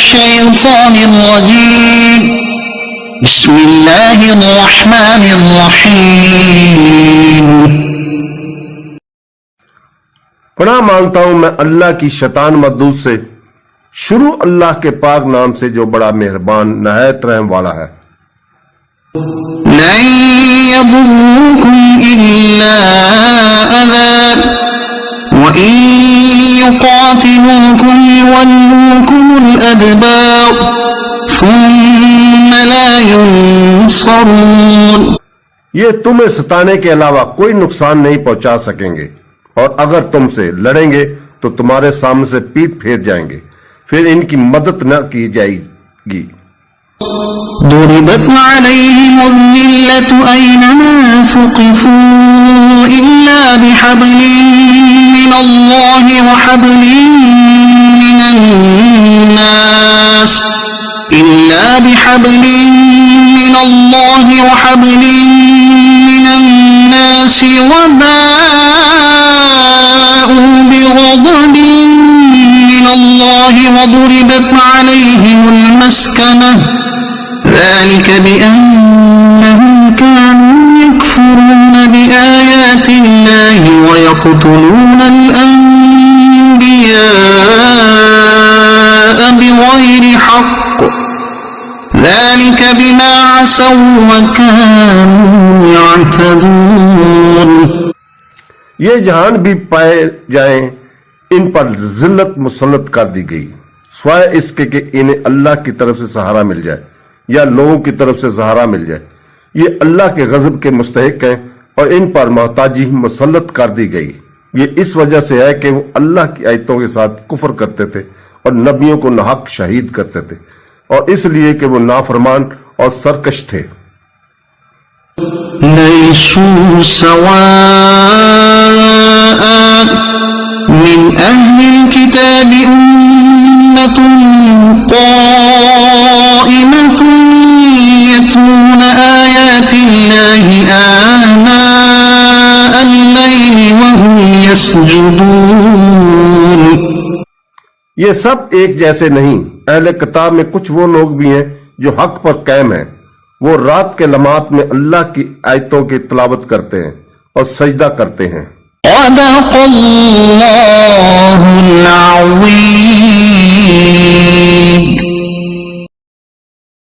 الشيطان الرجيم بسم الله الرحمن الرحيم پناہ مانگتا ہوں میں اللہ کی شیطان مردود سے، شروع اللہ کے پاک نام سے جو بڑا مہربان نہایت رحم والا ہے۔ لن يضروكم إلا أذى وإن يقاتلوكم يولوكم الأدبار ثم لا ينصرون۔ یہ تمہیں ستانے کے علاوہ کوئی نقصان نہیں پہنچا سکیں گے، اور اگر تم سے لڑیں گے تو تمہارے سامنے سے پیٹ پھیر جائیں گے، پھر ان کی مدد نہ کی جائے گی۔ ضربت عليهم الذلة أينما ثقفوا إلا بحبل من الله وحبل من الناس وباءوا بغضب من الله وضربت عليهم المسكنة ذلك بأنهم كانوا يكفرون بآيات الله ويقتلون الأنبياء بغير حق ذلك بما عصوا وكانوا يعتدون۔ یہ جہان بھی پائے جائیں ان پر ذلت مسلط کر دی گئی، سوائے اس کے کہ انہیں اللہ کی طرف سے سہارا مل جائے یا لوگوں کی طرف سے سہارا مل جائے۔ یہ اللہ کے غضب کے مستحق ہیں اور ان پر محتاجی مسلط کر دی گئی۔ یہ اس وجہ سے ہے کہ وہ اللہ کی آیتوں کے ساتھ کفر کرتے تھے اور نبیوں کو ناحق شہید کرتے تھے، اور اس لیے کہ وہ نافرمان اور سرکش تھے۔ ليسوا سواء من أهل الكتاب أمة قائمة يتلون آيات الله آناء الليل وهم يسجدون۔ یہ سب ایک جیسے نہیں، اہل کتاب میں کچھ وہ لوگ بھی ہیں جو حق پر قائم ہیں، وہ رات کے لمحات میں اللہ کی آیتوں کی تلاوت کرتے ہیں اور سجدہ کرتے ہیں۔ صدق اللہ العظیم۔